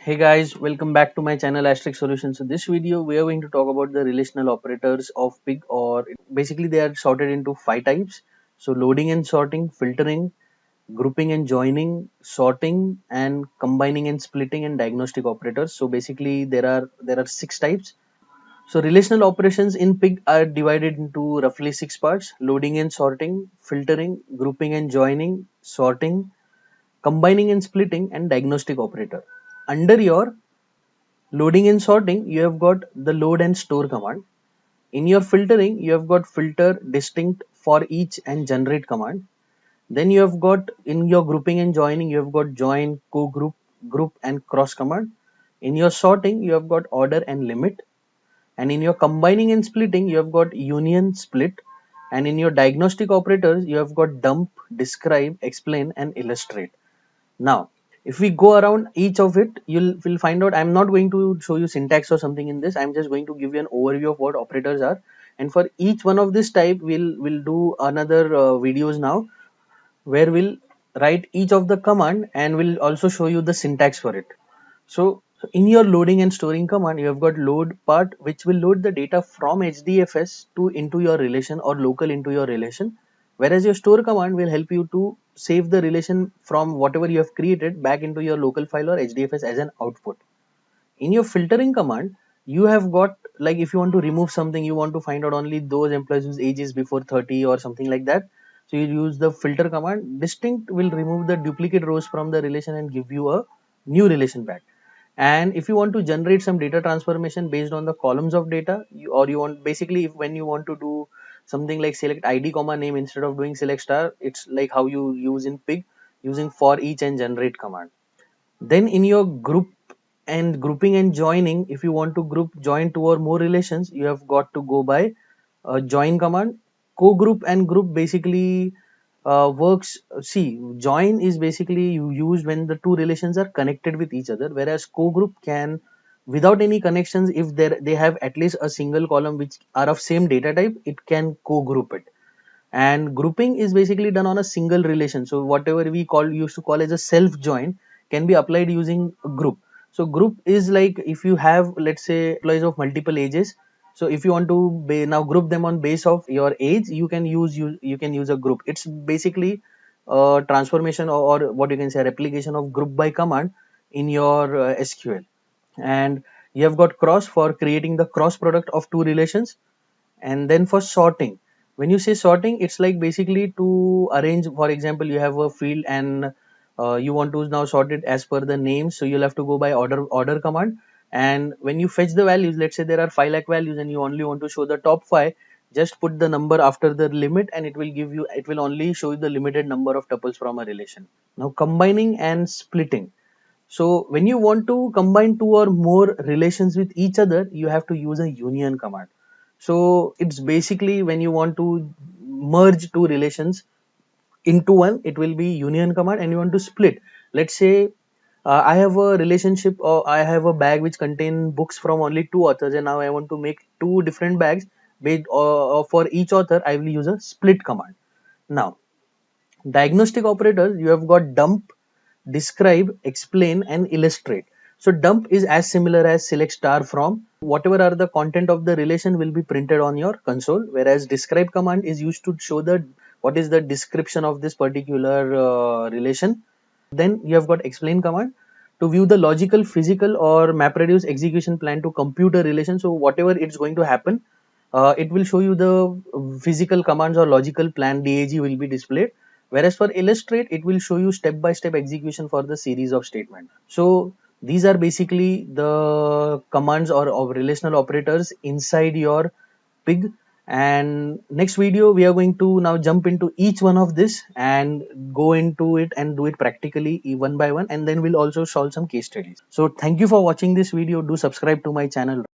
Hey guys, welcome back to my channel Asterix Solutions. So this video we are going to talk about the relational operators of pig, or basically they are sorted into 5 types. So loading and sorting, filtering, grouping and joining, sorting, and combining and splitting, and diagnostic operators. So basically there are 6 types. So relational operations in pig are divided into roughly 6 parts: loading and sorting, filtering, grouping and joining, sorting, combining and splitting, and diagnostic operator. Under your loading and sorting, you have got the load and store command. In your filtering, you have got filter, distinct, for each, and generate command. Then you have got in your grouping and joining, you have got join, co-group, group, and cross command. In your sorting, you have got order and limit. And in your combining and splitting, you have got union, split. And in your diagnostic operators, you have got dump, describe, explain, and illustrate. Now, if we go around each of it, you'll will find out I'm not going to show you syntax or something in this. I'm just going to give you an overview of what operators are. And for each one of this type, we'll do another videos now where we'll write each of the command and we'll also show you the syntax for it. So in your loading and storing command, you have got load part, which will load the data from HDFS to into your relation or local into your relation. Whereas your store command will help you to save the relation from whatever you have created back into your local file or HDFS as an output. In your filtering command, you have got, like, if you want to remove something, you want to find out only those employees whose age is before 30 or something like that. So you use the filter command. Distinct will remove the duplicate rows from the relation and give you a new relation back. And if you want to generate some data transformation based on the columns of data, or you want, basically, if when you want to do something like select id comma name instead of doing select star, it's like how you use in pig, using for each and generate command. Then in your group and grouping and joining, if you want to group join two or more relations, you have got to go by join command. Co-group and group basically works. See, join is basically you use when the two relations are connected with each other, whereas co-group can, without any connections, if they have at least a single column which are of same data type, it can co-group it. And grouping is basically done on a single relation. So whatever we used to call as a self join can be applied using a group. So group is like, if you have, let's say, employees of multiple ages, so if you want to now group them on base of your age, you can use a group. It's basically a transformation, or what you can say, a replication of group by command in your SQL. And you have got cross for creating the cross product of two relations. And then for sorting, when you say sorting, it's like basically to arrange, for example, you have a field and you want to now sort it as per the name, so you'll have to go by order command. And when you fetch the values, let's say there are 5 lakh values and you only want to show the top 5, just put the number after the limit and it will only show you the limited number of tuples from a relation. Now combining and splitting. So when you want to combine two or more relations with each other, you have to use a union command. So it's basically when you want to merge two relations into one, it will be union command. And you want to split, let's say I have a relationship, or I have a bag which contain books from only two authors, and now I want to make two different bags based, for each author I will use a split command. Now diagnostic operators, you have got dump, describe, explain, and illustrate. So dump is as similar as select star from. Whatever are the content of the relation will be printed on your console, whereas describe command is used to show the what is the description of this particular relation. Then you have got explain command to view the logical, physical, or MapReduce execution plan to compute a relation. So whatever it's going to happen, it will show you the physical commands or logical plan, DAG will be displayed. Whereas for illustrate, it will show you step-by-step execution for the series of statements. So these are basically the commands or of relational operators inside your pig. And next video, we are going to now jump into each one of this and go into it and do it practically one by one. And then we'll also solve some case studies. So thank you for watching this video. Do subscribe to my channel.